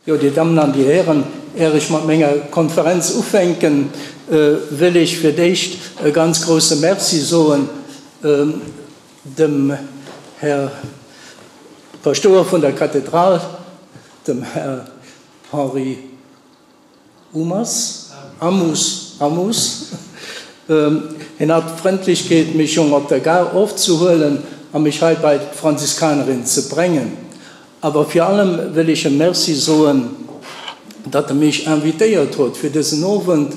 Ja, die Damen und die Herren, ehe ich mit meiner Konferenz aufhängen, will ich für dich eine ganz große Merci sagen, dem Herr Pastor von der Kathedrale, dem Herr Henri Amus. Er hat Freundlichkeit, mich schon auf der Gar aufzuholen und mich halt bei Franziskanerin zu bringen. Aber vor allem will ich ein Merci sagen, dass er mich invitiert hat für diesen Abend,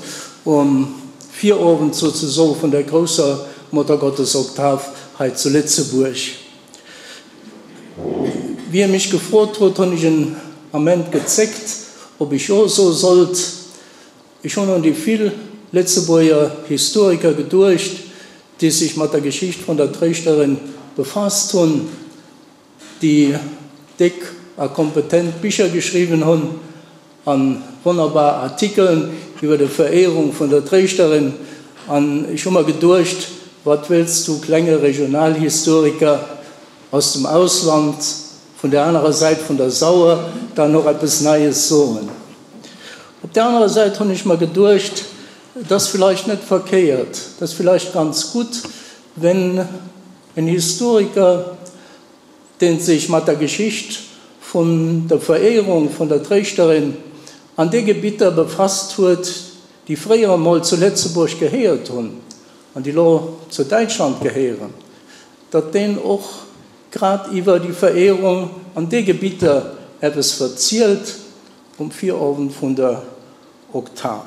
4 Abend sozusagen von der großen Muttergottes-Oktav heute zu Lützeburg. Wie er mich gefragt hat, habe ich einen Moment gezeigt, ob ich auch so sollte. Ich habe noch die vielen Lützeburger Historiker gedurcht, die sich mit der Geschichte von der Trägerin befasst haben, die dick kompetent Bücher geschrieben haben, an wunderbaren Artikeln über die Verehrung von der Trägerin. Und ich habe mir gedacht, was willst du, kleine Regionalhistoriker aus dem Ausland, von der anderen Seite von der Sauer, da noch etwas Neues sagen. Auf der anderen Seite habe ich mir gedacht, das ist vielleicht nicht verkehrt, das ist vielleicht ganz gut, wenn ein Historiker, den sich mit der Geschichte von der Verehrung von der Trägerin an die Gebiete befasst wird, die früher mal zu Lützeburg gehört haben und die zu Deutschland gehören, dass denen auch gerade über die Verehrung an die Gebiete etwas erzählt, 4 Abend von der Oktav.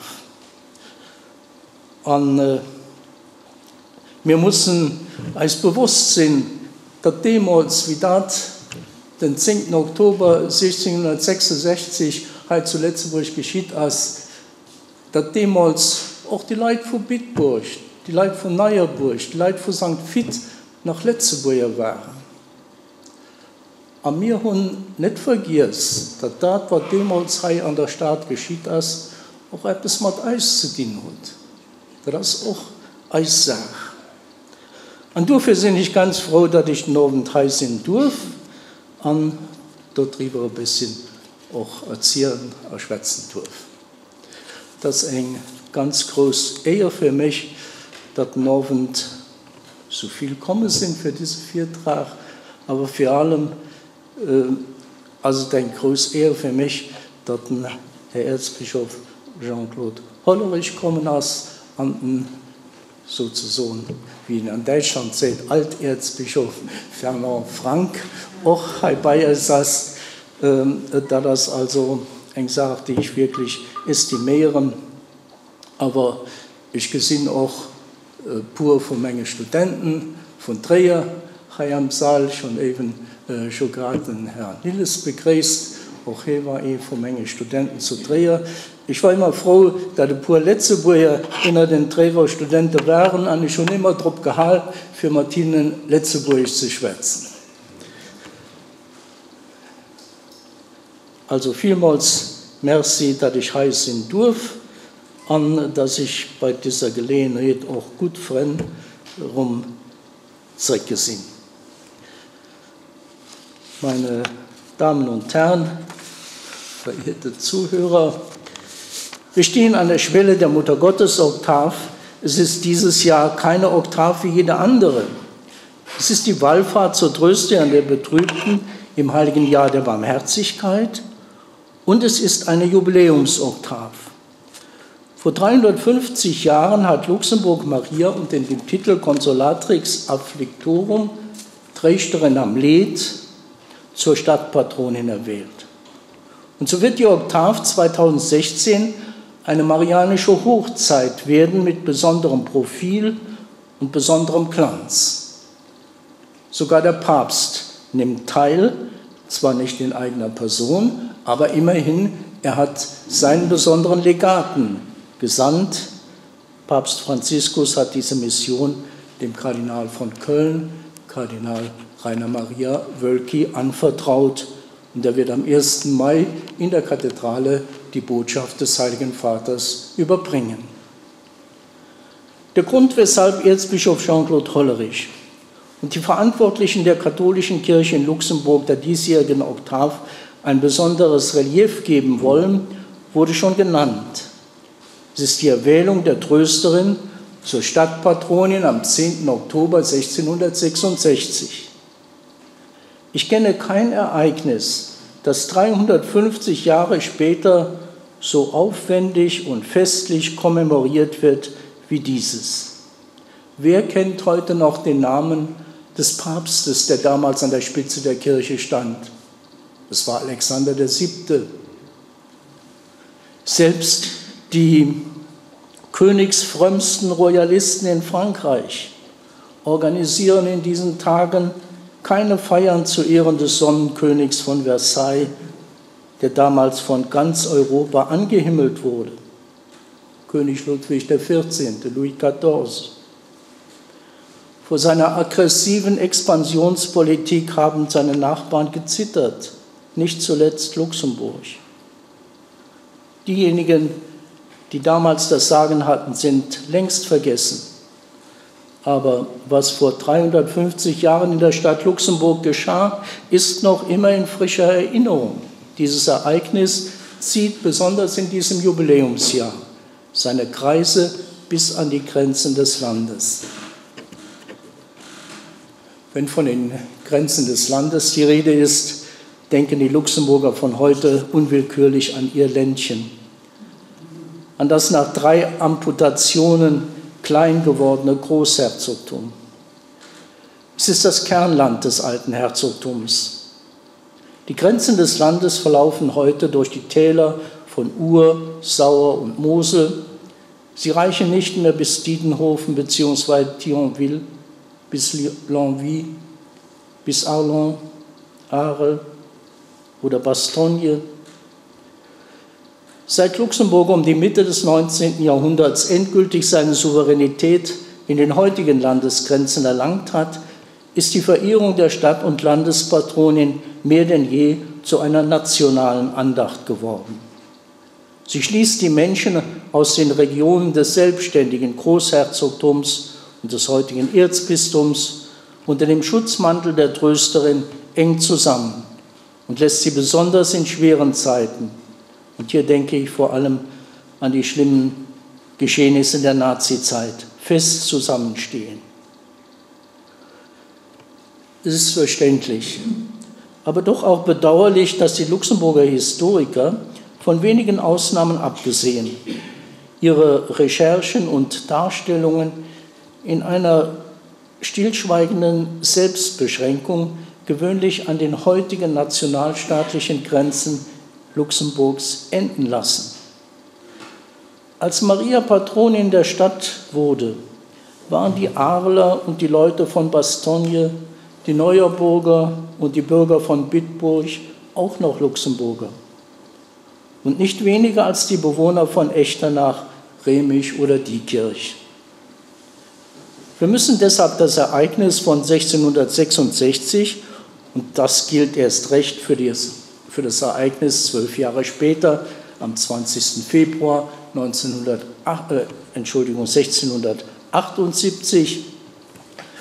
Und wir müssen als bewusst sein, dass damals, wie das den 10. Oktober 1666 halt zu Lützeburg geschieht, dass damals auch die Leute von Bitburg, die Leute von Neuerburg, die Leute von St. Vith nach Lützeburg waren. Und wir haben nicht vergessen, dass das, was damals hier an der Stadt geschieht, ist, auch etwas mit Eis zu tun hat. Das ist auch Eissache. Und dafür bin ich ganz froh, dass ich den Abend hier sein darf und darüber ein bisschen auch erzählen, schwätzen darf. Das ist eine ganz große Ehre für mich, dass den Abend so viel kommen sind für diesen Vortrag, aber vor allem also eine große Ehre für mich, dass Herr Erzbischof Jean-Claude Hollerich kommen ist und sozusagen, wie in Deutschland sagt, Alterzbischof Fernand Frank auch bei uns ist, da das also eine Sache, die ich wirklich estimiere, aber ich gesehen auch pur von Menge Studenten, von Dreher, hier am Saal schon eben schon gerade den Herrn Nilles begrüßt, auch hier war von Menge Studenten zu Dreher. Ich war immer froh, dass die pur Lützeburger unter den Dreher Studenten waren und ich schon immer drauf gehalten, für Martinen Lützeburg zu schwätzen. Also vielmals merci, dass ich hier sein darf und dass ich bei dieser Gelegenheit auch gut Freund zurückgesehen. Meine Damen und Herren, verehrte Zuhörer, wir stehen an der Schwelle der Muttergottes-Oktav. Es ist dieses Jahr keine Oktav wie jede andere. Es ist die Wallfahrt zur Tröste an der Betrübten im heiligen Jahr der Barmherzigkeit und es ist eine Jubiläumsoktav. Vor 350 Jahren hat Luxemburg Maria unter dem Titel Consolatrix Afflictorum, Trägerin am Leid, zur Stadtpatronin erwählt. Und so wird die Oktav 2016 eine marianische Hochzeit werden mit besonderem Profil und besonderem Glanz. Sogar der Papst nimmt teil, zwar nicht in eigener Person, aber immerhin, er hat seinen besonderen Legaten gesandt. Papst Franziskus hat diese Mission dem Kardinal von Köln, Kardinal Rainer Maria Wölki, anvertraut. Und er wird am 1. Mai in der Kathedrale die Botschaft des Heiligen Vaters überbringen. Der Grund, weshalb Erzbischof Jean-Claude Hollerich und die Verantwortlichen der katholischen Kirche in Luxemburg der diesjährigen Oktav ein besonderes Relief geben wollen, wurde schon genannt. Es ist die Erwählung der Trösterin zur Stadtpatronin am 10. Oktober 1666. Ich kenne kein Ereignis, das 350 Jahre später so aufwendig und festlich kommemoriert wird wie dieses. Wer kennt heute noch den Namen des Papstes, der damals an der Spitze der Kirche stand? Das war Alexander VII. Selbst die königsfrömmsten Royalisten in Frankreich organisieren in diesen Tagen keine Feiern zu Ehren des Sonnenkönigs von Versailles, der damals von ganz Europa angehimmelt wurde. König Ludwig XIV., Louis XIV. Vor seiner aggressiven Expansionspolitik haben seine Nachbarn gezittert, nicht zuletzt Luxemburg. Diejenigen, die damals das Sagen hatten, sind längst vergessen. Aber was vor 350 Jahren in der Stadt Luxemburg geschah, ist noch immer in frischer Erinnerung. Dieses Ereignis zieht besonders in diesem Jubiläumsjahr seine Kreise bis an die Grenzen des Landes. Wenn von den Grenzen des Landes die Rede ist, denken die Luxemburger von heute unwillkürlich an ihr Ländchen, an das nach 3 Amputationen klein gewordene Großherzogtum. Es ist das Kernland des alten Herzogtums. Die Grenzen des Landes verlaufen heute durch die Täler von Our, Sauer und Mosel. Sie reichen nicht mehr bis Diedenhofen bzw. Thionville, bis Longwy, bis Arlon, Arles oder Bastogne. Seit Luxemburg um die Mitte des 19. Jahrhunderts endgültig seine Souveränität in den heutigen Landesgrenzen erlangt hat, ist die Verehrung der Stadt- und Landespatronin mehr denn je zu einer nationalen Andacht geworden. Sie schließt die Menschen aus den Regionen des selbstständigen Großherzogtums und des heutigen Erzbistums unter dem Schutzmantel der Trösterin eng zusammen und lässt sie besonders in schweren Zeiten, und hier denke ich vor allem an die schlimmen Geschehnisse der Nazizeit, fest zusammenstehen. Es ist verständlich, aber doch auch bedauerlich, dass die Luxemburger Historiker, von wenigen Ausnahmen abgesehen, ihre Recherchen und Darstellungen in einer stillschweigenden Selbstbeschränkung gewöhnlich an den heutigen nationalstaatlichen Grenzen Luxemburgs enden lassen. Als Maria Patronin der Stadt wurde, waren die Arler und die Leute von Bastogne, die Neuerburger und die Bürger von Bitburg auch noch Luxemburger. Und nicht weniger als die Bewohner von Echternach, Remisch oder Diekirch. Wir müssen deshalb das Ereignis von 1666, und das gilt erst recht für das Ereignis 12 Jahre später, am 20. Februar 1678,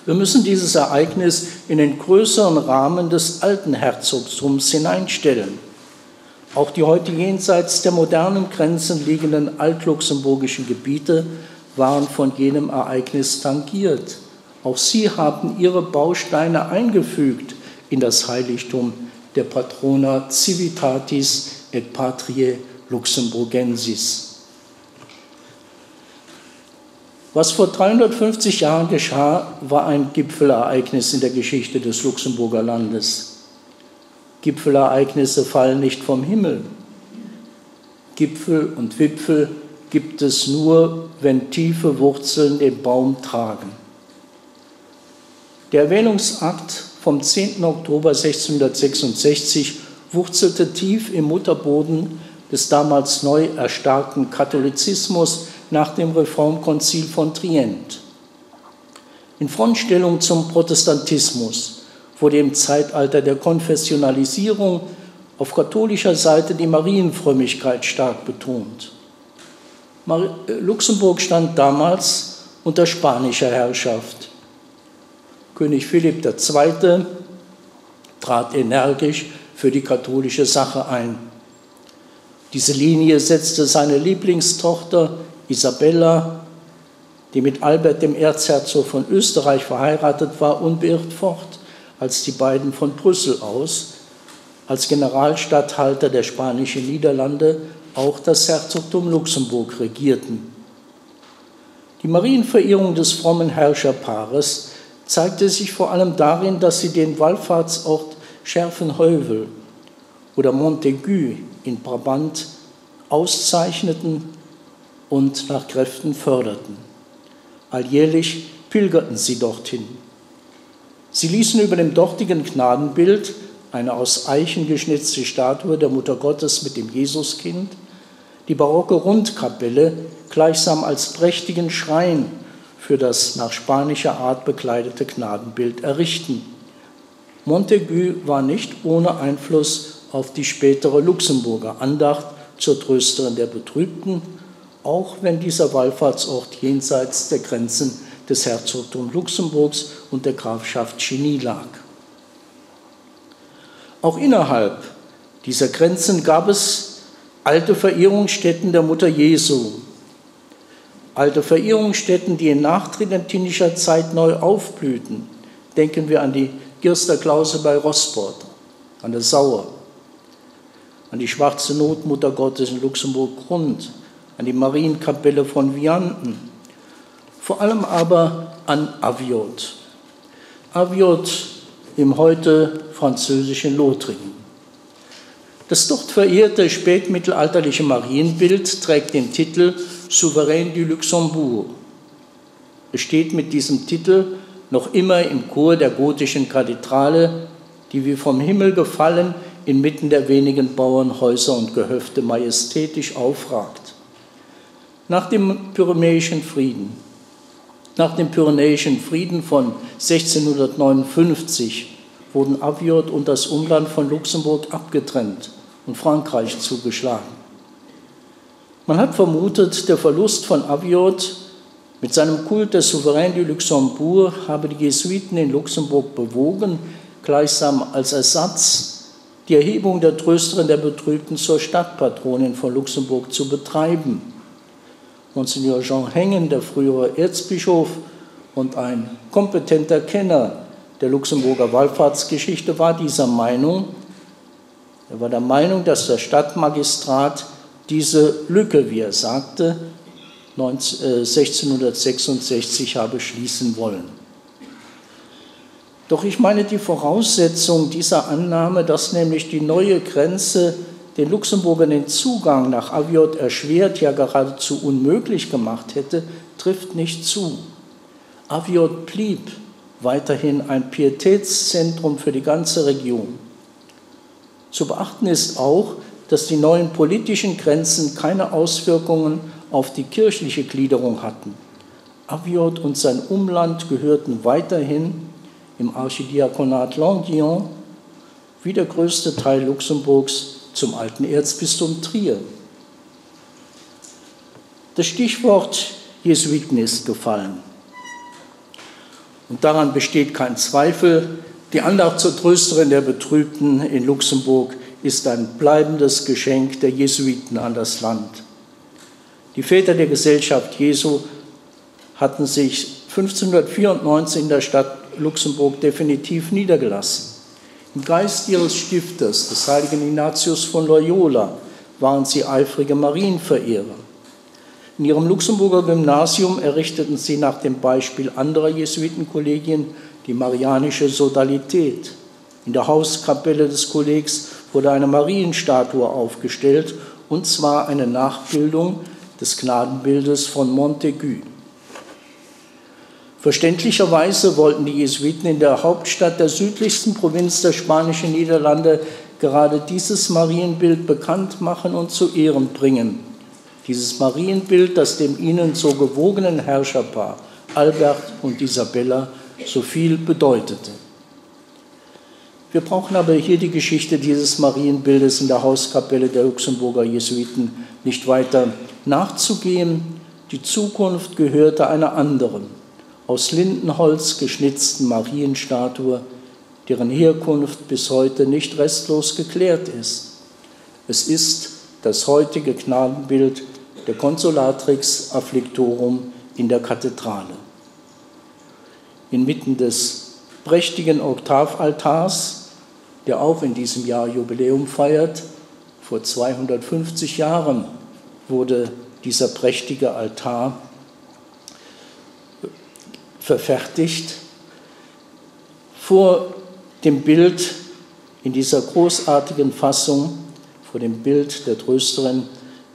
wir müssen dieses Ereignis in den größeren Rahmen des alten Herzogtums hineinstellen. Auch die heute jenseits der modernen Grenzen liegenden altluxemburgischen Gebiete waren von jenem Ereignis tangiert. Auch sie haben ihre Bausteine eingefügt in das Heiligtum der Patrona Civitatis et Patriae Luxemburgensis. Was vor 350 Jahren geschah, war ein Gipfelereignis in der Geschichte des Luxemburger Landes. Gipfelereignisse fallen nicht vom Himmel. Gipfel und Wipfel gibt es nur, wenn tiefe Wurzeln den Baum tragen. Der Erwählungsakt vom 10. Oktober 1666 wurzelte tief im Mutterboden des damals neu erstarkten Katholizismus nach dem Reformkonzil von Trient. In Frontstellung zum Protestantismus wurde im Zeitalter der Konfessionalisierung auf katholischer Seite die Marienfrömmigkeit stark betont. Luxemburg stand damals unter spanischer Herrschaft. König Philipp II. Trat energisch für die katholische Sache ein. Diese Linie setzte seine Lieblingstochter Isabella, die mit Albert dem Erzherzog von Österreich verheiratet war, unbeirrt fort, als die beiden von Brüssel aus als Generalstatthalter der Spanischen Niederlande auch das Herzogtum Luxemburg regierten. Die Marienverehrung des frommen Herrscherpaares zeigte sich vor allem darin, dass sie den Wallfahrtsort Scherfenheuvel oder Montaigu in Brabant auszeichneten und nach Kräften förderten. Alljährlich pilgerten sie dorthin. Sie ließen über dem dortigen Gnadenbild eine aus Eichen geschnitzte Statue der Mutter Gottes mit dem Jesuskind, die barocke Rundkapelle gleichsam als prächtigen Schrein für das nach spanischer Art bekleidete Gnadenbild errichten. Montaigu war nicht ohne Einfluss auf die spätere Luxemburger Andacht zur Trösterin der Betrübten, auch wenn dieser Wallfahrtsort jenseits der Grenzen des Herzogtums Luxemburgs und der Grafschaft Chiny lag. Auch innerhalb dieser Grenzen gab es alte Verehrungsstätten der Mutter Jesu. Alte Verehrungsstätten, die in nachtridentinischer Zeit neu aufblühten. Denken wir an die Girster-Klause bei Rosport, an der Sauer, an die Schwarze Notmutter Gottes in Luxemburg-Grund, an die Marienkapelle von Vianden, vor allem aber an Aviot. Aviot im heute französischen Lothringen. Das dort verehrte spätmittelalterliche Marienbild trägt den Titel Souverain du Luxembourg. Es steht mit diesem Titel noch immer im Chor der gotischen Kathedrale, die wie vom Himmel gefallen inmitten der wenigen Bauernhäuser und Gehöfte majestätisch aufragt. Nach dem Pyrenäischen Frieden von 1659 wurden Aviot und das Umland von Luxemburg abgetrennt und Frankreich zugeschlagen. Man hat vermutet, der Verlust von Aviot mit seinem Kult des Souverain du Luxembourg habe die Jesuiten in Luxemburg bewogen, gleichsam als Ersatz die Erhebung der Trösterin der Betrübten zur Stadtpatronin von Luxemburg zu betreiben. Monsignor Jean Hengen, der frühere Erzbischof und ein kompetenter Kenner der Luxemburger Wallfahrtsgeschichte, war dieser Meinung. Er war der Meinung, dass der Stadtmagistrat diese Lücke, wie er sagte, 1666 habe schließen wollen. Doch ich meine, die Voraussetzung dieser Annahme, dass nämlich die neue Grenze den Luxemburgern den Zugang nach Aviot erschwert, ja geradezu unmöglich gemacht hätte, trifft nicht zu. Aviot blieb weiterhin ein Pietätszentrum für die ganze Region. Zu beachten ist auch, dass die neuen politischen Grenzen keine Auswirkungen auf die kirchliche Gliederung hatten. Aviot und sein Umland gehörten weiterhin im Archidiakonat Languillon wie der größte Teil Luxemburgs zum alten Erzbistum Trier. Das Stichwort Jesuiten ist gefallen. Und daran besteht kein Zweifel, die Andacht zur Trösterin der Betrübten in Luxemburg ist ein bleibendes Geschenk der Jesuiten an das Land. Die Väter der Gesellschaft Jesu hatten sich 1594 in der Stadt Luxemburg definitiv niedergelassen. Im Geist ihres Stifters, des heiligen Ignatius von Loyola, waren sie eifrige Marienverehrer. In ihrem Luxemburger Gymnasium errichteten sie nach dem Beispiel anderer Jesuitenkollegien die marianische Sodalität. In der Hauskapelle des Kollegs wurde eine Marienstatue aufgestellt, und zwar eine Nachbildung des Gnadenbildes von Montaigu. Verständlicherweise wollten die Jesuiten in der Hauptstadt der südlichsten Provinz der Spanischen Niederlande gerade dieses Marienbild bekannt machen und zu Ehren bringen. Dieses Marienbild, das dem ihnen so gewogenen Herrscherpaar Albert und Isabella so viel bedeutete. Wir brauchen aber hier die Geschichte dieses Marienbildes in der Hauskapelle der Luxemburger Jesuiten nicht weiter nachzugehen. Die Zukunft gehörte einer anderen, aus Lindenholz geschnitzten Marienstatue, deren Herkunft bis heute nicht restlos geklärt ist. Es ist das heutige Gnadenbild der Consolatrix Afflictorum in der Kathedrale. Inmitten des prächtigen Oktavaltars, der auch in diesem Jahr Jubiläum feiert, vor 250 Jahren wurde dieser prächtige Altar verfertigt. Vor dem Bild in dieser großartigen Fassung, vor dem Bild der Trösterin,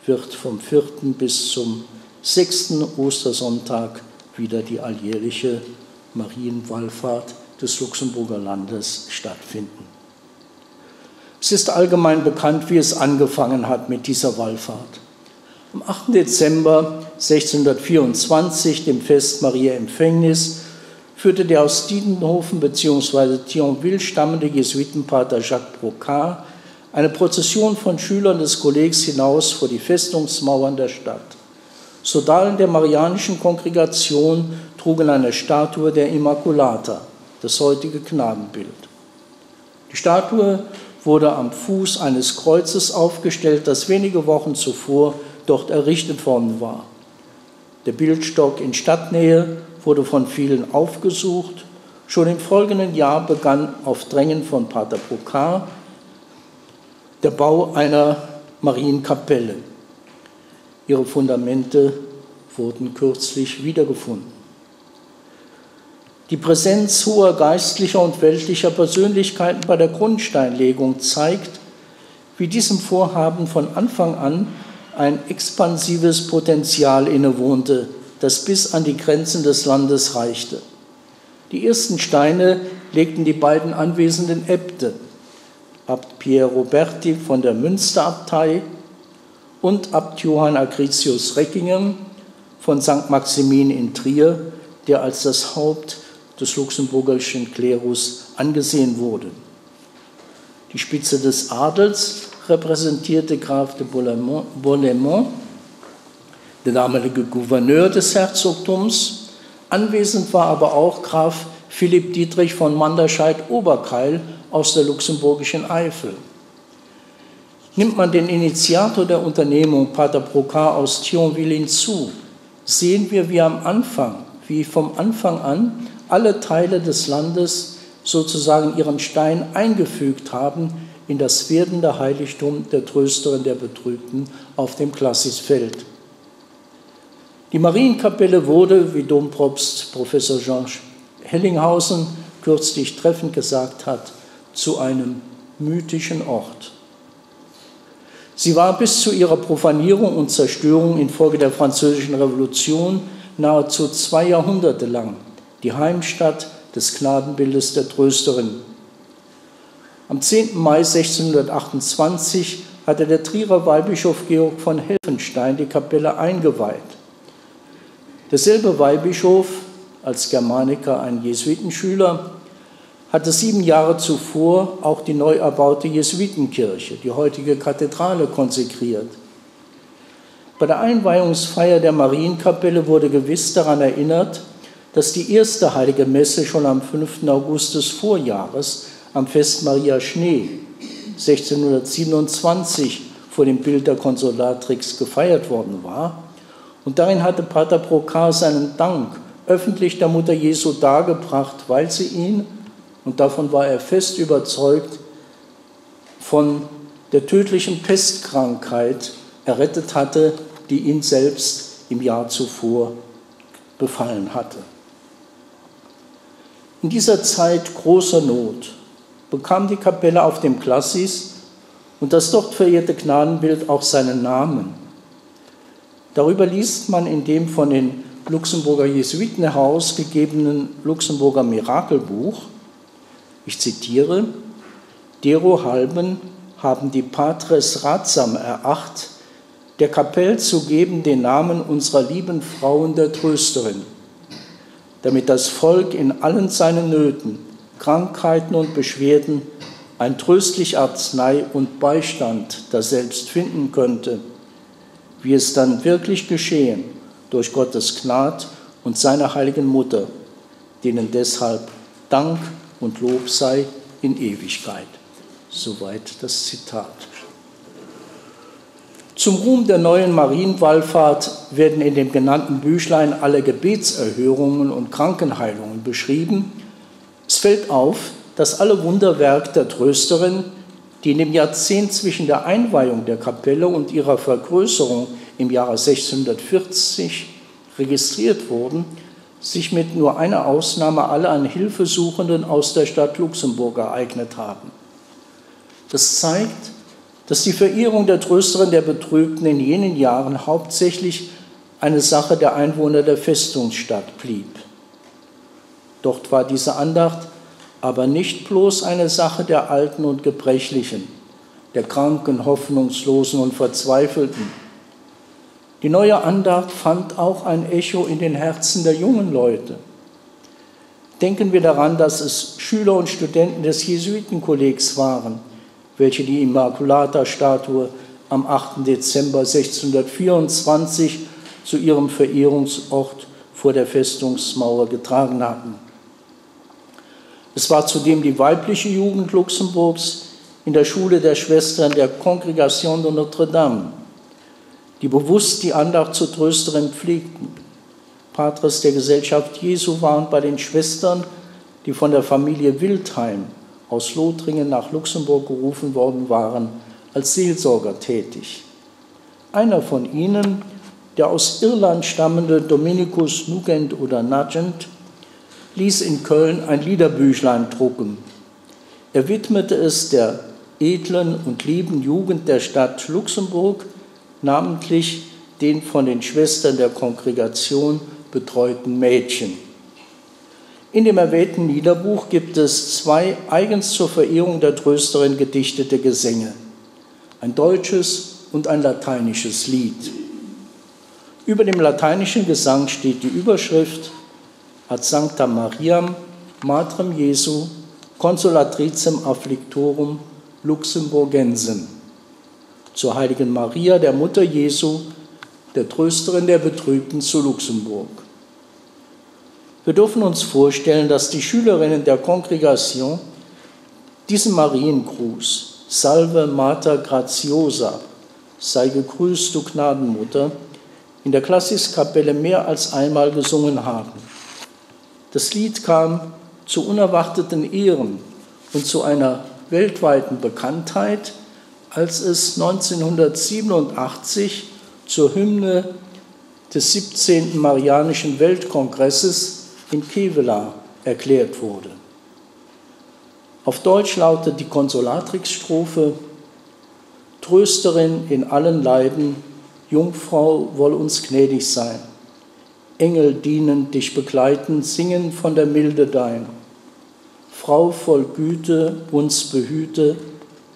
wird vom 4. bis zum 6. Ostersonntag wieder die alljährliche Marienwallfahrt des Luxemburger Landes stattfinden. Es ist allgemein bekannt, wie es angefangen hat mit dieser Wallfahrt. Am 8. Dezember 1624, dem Fest Mariä Empfängnis, führte der aus Diedenhofen bzw. Thionville stammende Jesuitenpater Jacques Brocard eine Prozession von Schülern des Kollegs hinaus vor die Festungsmauern der Stadt. Sodalen der Marianischen Kongregation trugen eine Statue der Immaculata, das heutige Gnadenbild. Die Statue wurde am Fuß eines Kreuzes aufgestellt, das wenige Wochen zuvor dort errichtet worden war. Der Bildstock in Stadtnähe wurde von vielen aufgesucht. Schon im folgenden Jahr begann auf Drängen von Pater Brocard der Bau einer Marienkapelle. Ihre Fundamente wurden kürzlich wiedergefunden. Die Präsenz hoher geistlicher und weltlicher Persönlichkeiten bei der Grundsteinlegung zeigt, wie diesem Vorhaben von Anfang an ein expansives Potenzial innewohnte, das bis an die Grenzen des Landes reichte. Die ersten Steine legten die beiden anwesenden Äbte, Abt Pierre Roberti von der Münsterabtei und Abt Johann Agricius Reckingen von St. Maximin in Trier, der als das Haupt des luxemburgischen Klerus angesehen wurde. Die Spitze des Adels repräsentierte Graf de Bourlemont, der damalige Gouverneur des Herzogtums. Anwesend war aber auch Graf Philipp Dietrich von Manderscheid-Oberkeil aus der luxemburgischen Eifel. Nimmt man den Initiator der Unternehmung, Pater Brocard aus Thionville, hinzu, sehen wir, wie vom Anfang an alle Teile des Landes sozusagen ihren Stein eingefügt haben in das werdende Heiligtum der Trösterin der Betrübten auf dem Classisfeld. Die Marienkapelle wurde, wie Dompropst Professor Georges Hellinghausen kürzlich treffend gesagt hat, zu einem mythischen Ort. Sie war bis zu ihrer Profanierung und Zerstörung infolge der Französischen Revolution nahezu 2 Jahrhunderte lang die Heimstatt des Gnadenbildes der Trösterin. Am 10. Mai 1628 hatte der Trierer Weihbischof Georg von Helfenstein die Kapelle eingeweiht. Derselbe Weihbischof, als Germaniker ein Jesuitenschüler, hatte 7 Jahre zuvor auch die neu erbaute Jesuitenkirche, die heutige Kathedrale, konsekriert. Bei der Einweihungsfeier der Marienkapelle wurde gewiss daran erinnert, dass die erste heilige Messe schon am 5. August des Vorjahres, am Fest Maria Schnee, 1627, vor dem Bild der Consolatrix gefeiert worden war. Und darin hatte Pater Brocard seinen Dank öffentlich der Mutter Jesu dargebracht, weil sie ihn, und davon war er fest überzeugt, von der tödlichen Pestkrankheit errettet hatte, die ihn selbst im Jahr zuvor befallen hatte. In dieser Zeit großer Not bekam die Kapelle auf dem Classis und das dort verehrte Gnadenbild auch seinen Namen. Darüber liest man in dem von den Luxemburger Jesuiten herausgegebenen Luxemburger Mirakelbuch, ich zitiere: Derohalben haben die Patres ratsam eracht, der Kapelle zu geben den Namen unserer lieben Frauen der Trösterin, damit das Volk in allen seinen Nöten, Krankheiten und Beschwerden ein tröstlich Arznei und Beistand daselbst finden könnte, wie es dann wirklich geschehen durch Gottes Gnad und seiner heiligen Mutter, denen deshalb Dank und Lob sei in Ewigkeit. Soweit das Zitat. Zum Ruhm der neuen Marienwallfahrt werden in dem genannten Büchlein alle Gebetserhörungen und Krankenheilungen beschrieben. Es fällt auf, dass alle Wunderwerke der Trösterin, die in dem Jahrzehnt zwischen der Einweihung der Kapelle und ihrer Vergrößerung im Jahre 1640 registriert wurden, sich mit nur einer Ausnahme alle an Hilfesuchenden aus der Stadt Luxemburg ereignet haben. Das zeigt, dass die Verehrung der Trösterin der Betrübten in jenen Jahren hauptsächlich eine Sache der Einwohner der Festungsstadt blieb. Dort war diese Andacht aber nicht bloß eine Sache der Alten und Gebrechlichen, der Kranken, Hoffnungslosen und Verzweifelten. Die neue Andacht fand auch ein Echo in den Herzen der jungen Leute. Denken wir daran, dass es Schüler und Studenten des Jesuitenkollegs waren, welche die Immaculata-Statue am 8. Dezember 1624 zu ihrem Verehrungsort vor der Festungsmauer getragen hatten. Es war zudem die weibliche Jugend Luxemburgs in der Schule der Schwestern der Congregation de Notre-Dame, die bewusst die Andacht zur Trösterin pflegten. Patres der Gesellschaft Jesu waren bei den Schwestern, die von der Familie Wildheim aus Lothringen nach Luxemburg gerufen worden waren, als Seelsorger tätig. Einer von ihnen, der aus Irland stammende Dominikus Nugent oder Nugent, ließ in Köln ein Liederbüchlein drucken. Er widmete es der edlen und lieben Jugend der Stadt Luxemburg, namentlich den von den Schwestern der Kongregation betreuten Mädchen. In dem erwähnten Liederbuch gibt es 2 eigens zur Verehrung der Trösterin gedichtete Gesänge, ein deutsches und ein lateinisches Lied. Über dem lateinischen Gesang steht die Überschrift Ad Sanctam Mariam, Matrem Jesu, Consolatricem Afflictorum Luxemburgensem, zur heiligen Maria, der Mutter Jesu, der Trösterin der Betrübten zu Luxemburg. Wir dürfen uns vorstellen, dass die Schülerinnen der Kongregation diesen Mariengruß, Salve Mater Graziosa, sei gegrüßt, du Gnadenmutter, in der Klassiskapelle mehr als einmal gesungen haben. Das Lied kam zu unerwarteten Ehren und zu einer weltweiten Bekanntheit, als es 1987 zur Hymne des 17. Marianischen Weltkongresses in Kevelaer erklärt wurde. Auf Deutsch lautet die Konsolatrix-Strophe: Trösterin in allen Leiden, Jungfrau, woll uns gnädig sein. Engel dienen, dich begleiten, singen von der Milde dein. Frau voll Güte, uns behüte,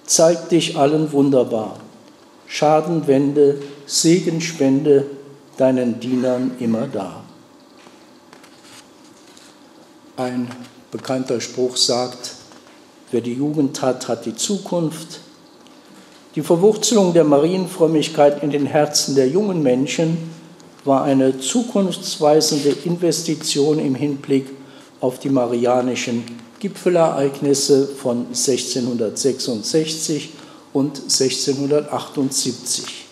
zeig dich allen wunderbar. Schaden wende, Segen spende, deinen Dienern immer da. Ein bekannter Spruch sagt, wer die Jugend hat, hat die Zukunft. Die Verwurzelung der Marienfrömmigkeit in den Herzen der jungen Menschen war eine zukunftsweisende Investition im Hinblick auf die marianischen Gipfelereignisse von 1666 und 1678.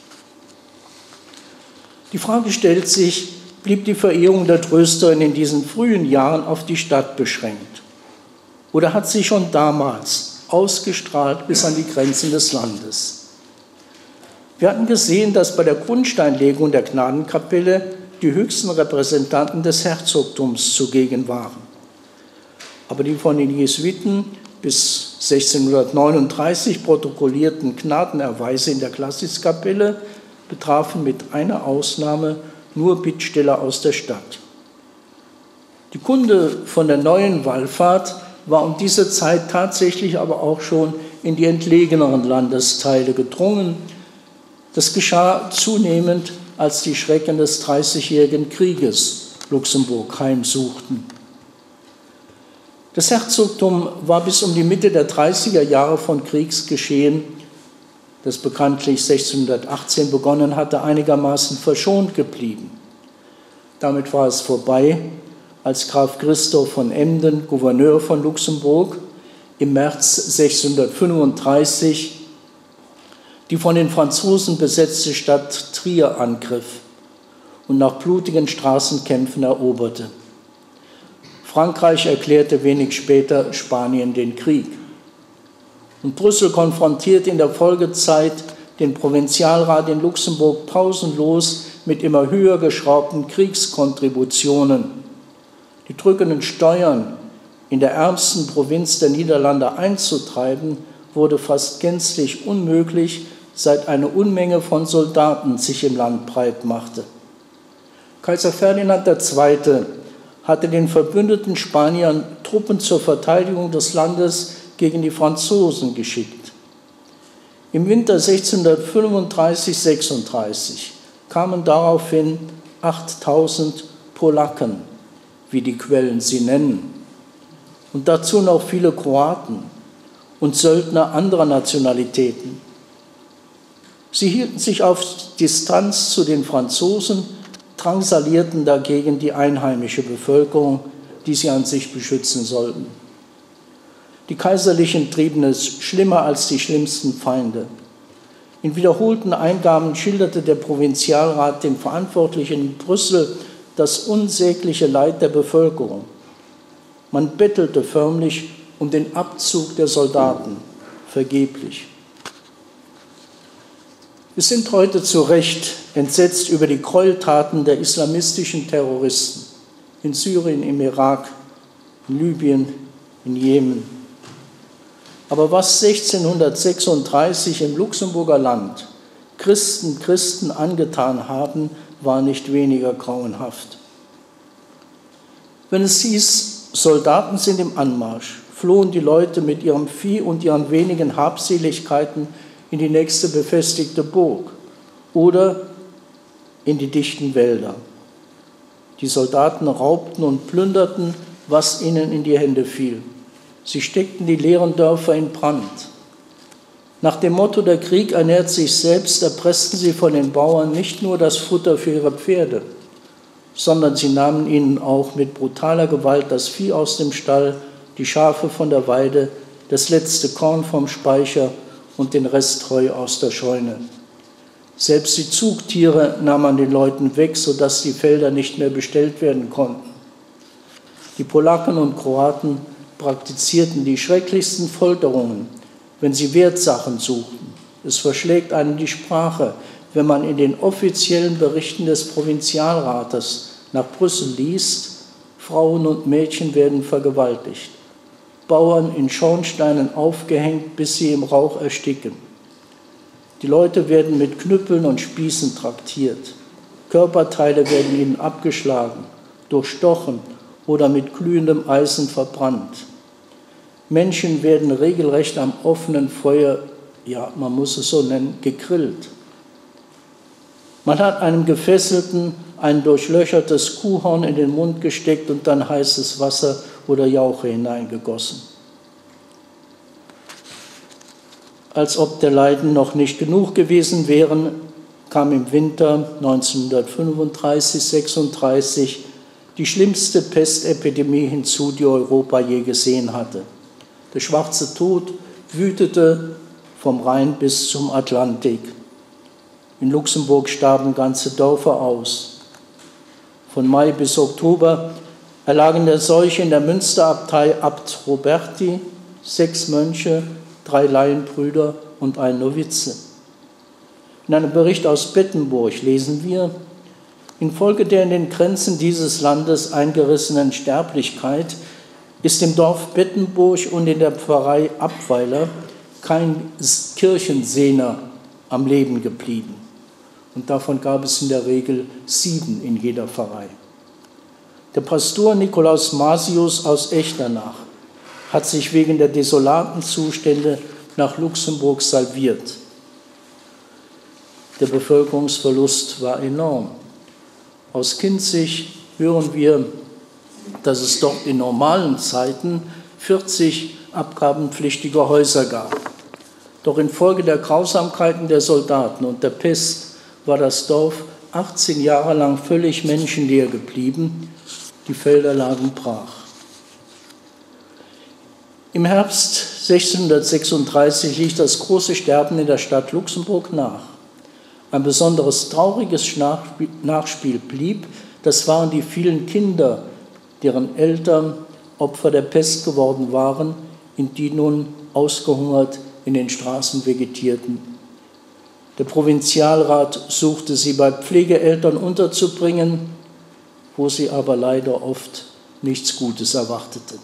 Die Frage stellt sich, blieb die Verehrung der Trösterin in diesen frühen Jahren auf die Stadt beschränkt? Oder hat sie schon damals ausgestrahlt bis an die Grenzen des Landes? Wir hatten gesehen, dass bei der Grundsteinlegung der Gnadenkapelle die höchsten Repräsentanten des Herzogtums zugegen waren. Aber die von den Jesuiten bis 1639 protokollierten Gnadenerweise in der Klassiskapelle betrafen mit einer Ausnahme nur Bittsteller aus der Stadt. Die Kunde von der neuen Wallfahrt war um diese Zeit tatsächlich aber auch schon in die entlegeneren Landesteile gedrungen. Das geschah zunehmend, als die Schrecken des Dreißigjährigen Krieges Luxemburg heimsuchten. Das Herzogtum war bis um die Mitte der 30er Jahre von Kriegsgeschehen, das bekanntlich 1618 begonnen hatte, einigermaßen verschont geblieben. Damit war es vorbei, als Graf Christoph von Emden, Gouverneur von Luxemburg, im März 1635 die von den Franzosen besetzte Stadt Trier angriff und nach blutigen Straßenkämpfen eroberte. Frankreich erklärte wenig später Spanien den Krieg. Und Brüssel konfrontierte in der Folgezeit den Provinzialrat in Luxemburg pausenlos mit immer höher geschraubten Kriegskontributionen. Die drückenden Steuern in der ärmsten Provinz der Niederlande einzutreiben, wurde fast gänzlich unmöglich, seit eine Unmenge von Soldaten sich im Land breit machte. Kaiser Ferdinand II. Hatte den verbündeten Spaniern Truppen zur Verteidigung des Landes gegen die Franzosen geschickt. Im Winter 1635/36 kamen daraufhin 8000 Polacken, wie die Quellen sie nennen, und dazu noch viele Kroaten und Söldner anderer Nationalitäten. Sie hielten sich auf Distanz zu den Franzosen, drangsalierten dagegen die einheimische Bevölkerung, die sie an sich beschützen sollten. Die Kaiserlichen trieben es schlimmer als die schlimmsten Feinde. In wiederholten Eingaben schilderte der Provinzialrat den Verantwortlichen in Brüssel das unsägliche Leid der Bevölkerung. Man bettelte förmlich um den Abzug der Soldaten, vergeblich. Wir sind heute zu Recht entsetzt über die Gräueltaten der islamistischen Terroristen in Syrien, im Irak, in Libyen, in Jemen. Aber was 1636 im Luxemburger Land Christen angetan haben, war nicht weniger grauenhaft. Wenn es hieß, Soldaten sind im Anmarsch, flohen die Leute mit ihrem Vieh und ihren wenigen Habseligkeiten in die nächste befestigte Burg oder in die dichten Wälder. Die Soldaten raubten und plünderten, was ihnen in die Hände fiel. Sie steckten die leeren Dörfer in Brand. Nach dem Motto, der Krieg ernährt sich selbst, erpressten sie von den Bauern nicht nur das Futter für ihre Pferde, sondern sie nahmen ihnen auch mit brutaler Gewalt das Vieh aus dem Stall, die Schafe von der Weide, das letzte Korn vom Speicher und den Rest Heu aus der Scheune. Selbst die Zugtiere nahm man den Leuten weg, sodass die Felder nicht mehr bestellt werden konnten. Die Polacken und Kroaten praktizierten die schrecklichsten Folterungen, wenn sie Wertsachen suchten. Es verschlägt einen die Sprache, wenn man in den offiziellen Berichten des Provinzialrates nach Brüssel liest, Frauen und Mädchen werden vergewaltigt, Bauern in Schornsteinen aufgehängt, bis sie im Rauch ersticken. Die Leute werden mit Knüppeln und Spießen traktiert. Körperteile werden ihnen abgeschlagen, durchstochen oder mit glühendem Eisen verbrannt. Menschen werden regelrecht am offenen Feuer, ja, man muss es so nennen, gegrillt. Man hat einem Gefesselten ein durchlöchertes Kuhhorn in den Mund gesteckt und dann heißes Wasser oder Jauche hineingegossen. Als ob der Leiden noch nicht genug gewesen wären, kam im Winter 1935/36 die schlimmste Pestepidemie hinzu, die Europa je gesehen hatte. Der schwarze Tod wütete vom Rhein bis zum Atlantik. In Luxemburg starben ganze Dörfer aus. Von Mai bis Oktober erlagen der Seuche in der Münsterabtei Abt Roberti 6 Mönche, 3 Laienbrüder und ein Novize. In einem Bericht aus Bettemburg lesen wir: Infolge der in den Grenzen dieses Landes eingerissenen Sterblichkeit ist im Dorf Bettemburg und in der Pfarrei Abweiler kein Kirchensehner am Leben geblieben. Und davon gab es in der Regel 7 in jeder Pfarrei. Der Pastor Nikolaus Masius aus Echternach hat sich wegen der desolaten Zustände nach Luxemburg salviert. Der Bevölkerungsverlust war enorm. Aus Kinzig hören wir, dass es dort in normalen Zeiten 40 abgabenpflichtige Häuser gab. Doch infolge der Grausamkeiten der Soldaten und der Pest war das Dorf 18 Jahre lang völlig menschenleer geblieben. Die Felder lagen brach. Im Herbst 1636 ließ das große Sterben in der Stadt Luxemburg nach. Ein besonderes trauriges Nachspiel blieb, das waren die vielen Kinder, deren Eltern Opfer der Pest geworden waren, in die nun ausgehungert in den Straßen vegetierten. Der Provinzialrat suchte sie bei Pflegeeltern unterzubringen, wo sie aber leider oft nichts Gutes erwarteten.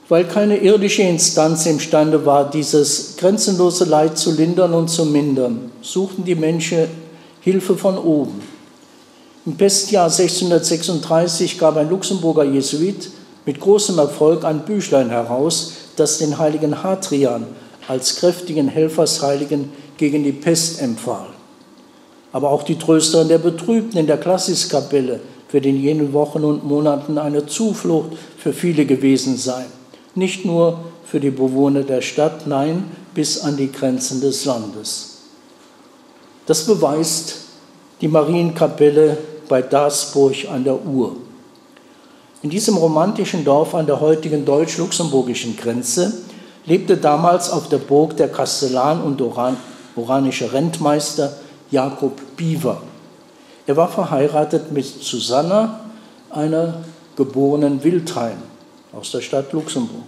Weil keine irdische Instanz imstande war, dieses grenzenlose Leid zu lindern und zu mindern, suchten die Menschen Hilfe von oben. Im Pestjahr 1636 gab ein Luxemburger Jesuit mit großem Erfolg ein Büchlein heraus, das den heiligen Hadrian als kräftigen Helfersheiligen gegen die Pest empfahl. Aber auch die Trösterin der Betrübten in der Klassiskapelle wird in jenen Wochen und Monaten eine Zuflucht für viele gewesen sein. Nicht nur für die Bewohner der Stadt, nein, bis an die Grenzen des Landes. Das beweist die Marienkapelle bei Dasburg an der Our. In diesem romantischen Dorf an der heutigen deutsch-luxemburgischen Grenze lebte damals auf der Burg der Kastellan und oranische Rentmeister Jakob Biewer. Er war verheiratet mit Susanna, einer geborenen Wildheim aus der Stadt Luxemburg.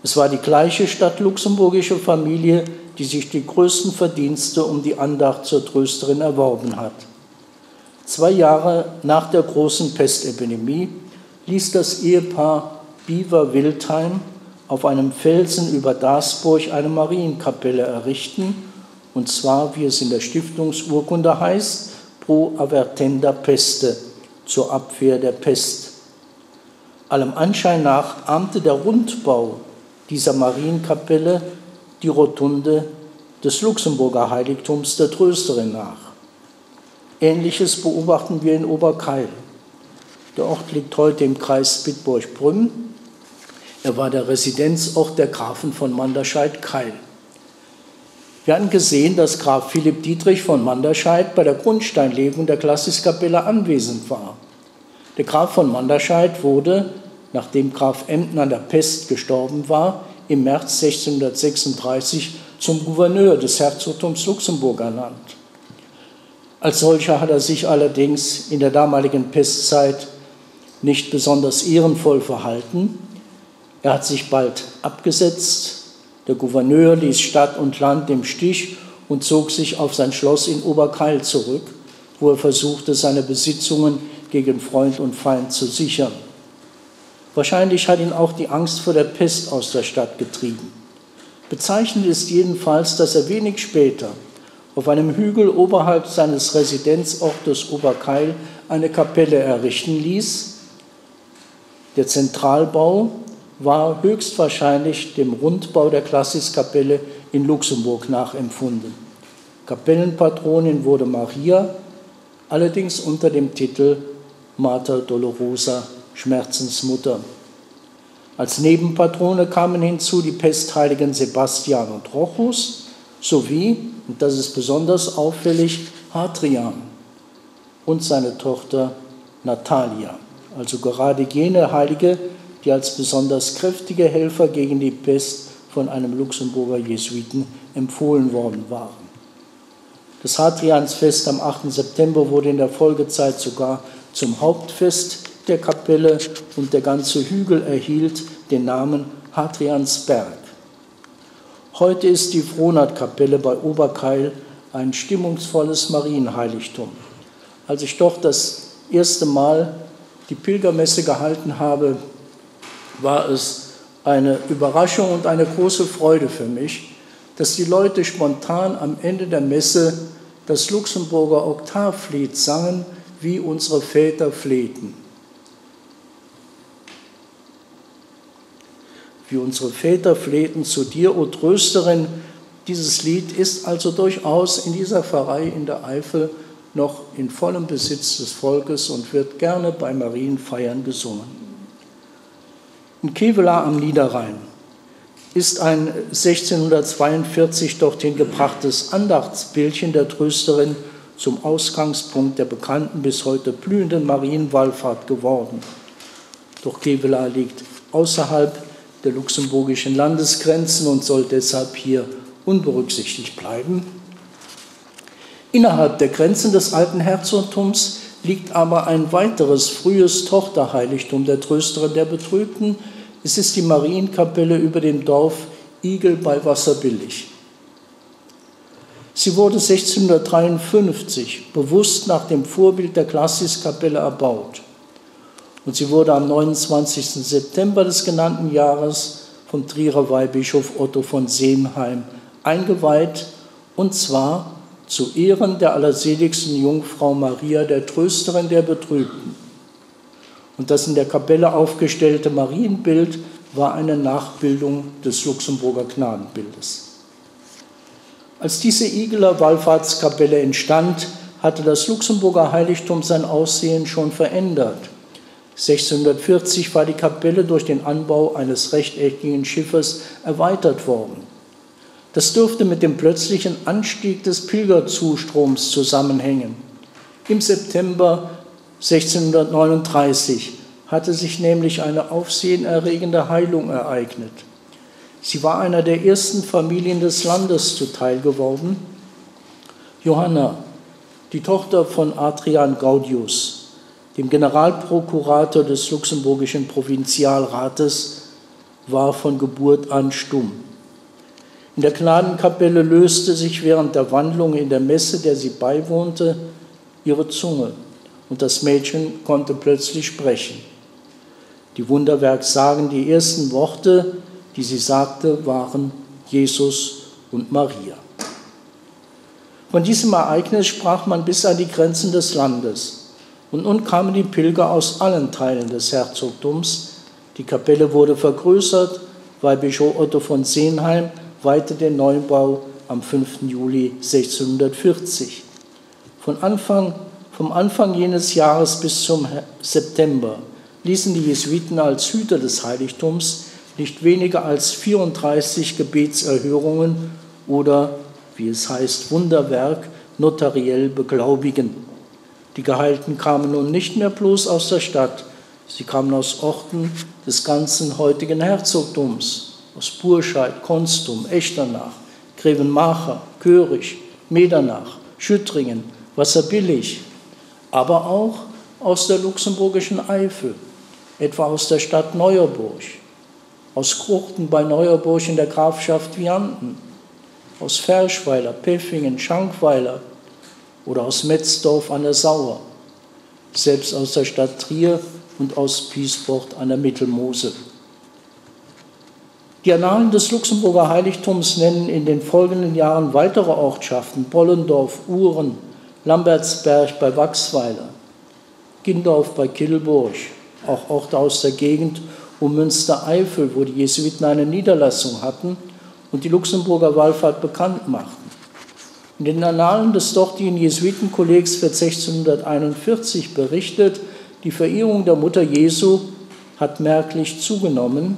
Es war die gleiche stadtluxemburgische Familie, die sich die größten Verdienste um die Andacht zur Trösterin erworben hat. 2 Jahre nach der großen Pestepidemie ließ das Ehepaar Biewer-Wildheim auf einem Felsen über Dasburg eine Marienkapelle errichten, und zwar, wie es in der Stiftungsurkunde heißt, pro avertenda peste, zur Abwehr der Pest. Allem Anschein nach ahmte der Rundbau dieser Marienkapelle die Rotunde des Luxemburger Heiligtums der Trösterin nach. Ähnliches beobachten wir in Oberkeil. Der Ort liegt heute im Kreis Bitburg-Prüm. Er war der Residenzort der Grafen von Manderscheid-Keil. Wir hatten gesehen, dass Graf Philipp Dietrich von Manderscheid bei der Grundsteinlegung der Klassiskapelle anwesend war. Der Graf von Manderscheid wurde, nachdem Graf Emden an der Pest gestorben war, im März 1636 zum Gouverneur des Herzogtums Luxemburg ernannt. Als solcher hat er sich allerdings in der damaligen Pestzeit nicht besonders ehrenvoll verhalten. Er hat sich bald abgesetzt. Der Gouverneur ließ Stadt und Land im Stich und zog sich auf sein Schloss in Oberkeil zurück, wo er versuchte, seine Besitzungen gegen Freund und Feind zu sichern. Wahrscheinlich hat ihn auch die Angst vor der Pest aus der Stadt getrieben. Bezeichnend ist jedenfalls, dass er wenig später auf einem Hügel oberhalb seines Residenzortes Oberkeil eine Kapelle errichten ließ. Der Zentralbau war höchstwahrscheinlich dem Rundbau der Klassiskapelle in Luxemburg nachempfunden. Kapellenpatronin wurde Maria, allerdings unter dem Titel Mater Dolorosa, Schmerzensmutter. Als Nebenpatrone kamen hinzu die Pestheiligen Sebastian und Rochus sowie, und das ist besonders auffällig, Hadrian und seine Tochter Natalia, also gerade jene Heilige, die als besonders kräftige Helfer gegen die Pest von einem Luxemburger Jesuiten empfohlen worden waren. Das Hadriansfest am 8. September wurde in der Folgezeit sogar zum Hauptfest der Kapelle und der ganze Hügel erhielt den Namen Hadriansberg. Heute ist die Frohnert-Kapelle bei Oberkeil ein stimmungsvolles Marienheiligtum. Als ich dort das erste Mal die Pilgermesse gehalten habe, war es eine Überraschung und eine große Freude für mich, dass die Leute spontan am Ende der Messe das Luxemburger Oktavlied sangen, wie unsere Väter flehten. Wie unsere Väter flehten zu dir, o Trösterin. Dieses Lied ist also durchaus in dieser Pfarrei in der Eifel noch in vollem Besitz des Volkes und wird gerne bei Marienfeiern gesungen. In Kevelaer am Niederrhein ist ein 1642 dorthin gebrachtes Andachtsbildchen der Trösterin zum Ausgangspunkt der bekannten, bis heute blühenden Marienwallfahrt geworden. Doch Kevelaer liegt außerhalb der luxemburgischen Landesgrenzen und soll deshalb hier unberücksichtigt bleiben. Innerhalb der Grenzen des alten Herzogtums liegt aber ein weiteres frühes Tochterheiligtum der Trösterin der Betrübten. Es ist die Marienkapelle über dem Dorf Igel bei Wasserbillig. Sie wurde 1653 bewusst nach dem Vorbild der Glassiskapelle erbaut. Und sie wurde am 29. September des genannten Jahres vom Trierer Weihbischof Otto von Senheim eingeweiht, und zwar zu Ehren der allerseligsten Jungfrau Maria, der Trösterin der Betrübten. Und das in der Kapelle aufgestellte Marienbild war eine Nachbildung des Luxemburger Gnadenbildes. Als diese Igeler Wallfahrtskapelle entstand, hatte das Luxemburger Heiligtum sein Aussehen schon verändert. 1640 war die Kapelle durch den Anbau eines rechteckigen Schiffes erweitert worden. Das dürfte mit dem plötzlichen Anstieg des Pilgerzustroms zusammenhängen. Im September 1639 hatte sich nämlich eine aufsehenerregende Heilung ereignet. Sie war einer der ersten Familien des Landes zuteil geworden. Johanna, die Tochter von Adrian Gaudius, dem Generalprokurator des luxemburgischen Provinzialrates, war von Geburt an stumm. In der Gnadenkapelle löste sich während der Wandlung in der Messe, der sie beiwohnte, ihre Zunge, und das Mädchen konnte plötzlich sprechen. Die Wunderwerkssagen, die ersten Worte, die sie sagte, waren Jesus und Maria. Von diesem Ereignis sprach man bis an die Grenzen des Landes. Und nun kamen die Pilger aus allen Teilen des Herzogtums. Die Kapelle wurde vergrößert, weil Bischof Otto von Senheim weihte den Neubau am 5. Juli 1640. Vom Anfang jenes Jahres bis zum September ließen die Jesuiten als Hüter des Heiligtums nicht weniger als 34 Gebetserhörungen oder, wie es heißt, Wunderwerk notariell beglaubigen. Die Geheilten kamen nun nicht mehr bloß aus der Stadt, sie kamen aus Orten des ganzen heutigen Herzogtums, aus Burscheid, Konstum, Echternach, Grevenmacher, Körig, Medernach, Schüttringen, Wasserbillig, aber auch aus der luxemburgischen Eifel, etwa aus der Stadt Neuerburg, aus Kruchten bei Neuerburg in der Grafschaft Vianden, aus Ferschweiler, Peffingen, Schankweiler oder aus Metzdorf an der Sauer, selbst aus der Stadt Trier und aus Piesport an der Mittelmosel. Die Annalen des Luxemburger Heiligtums nennen in den folgenden Jahren weitere Ortschaften: Bollendorf, Uhren, Lambertsberg bei Wachsweiler, Gindorf bei Killburg, auch Orte aus der Gegend um Münstereifel, wo die Jesuiten eine Niederlassung hatten und die Luxemburger Wallfahrt bekannt machten. In den Annalen des dortigen Jesuitenkollegs wird 1641 berichtet, die Verehrung der Mutter Jesu hat merklich zugenommen,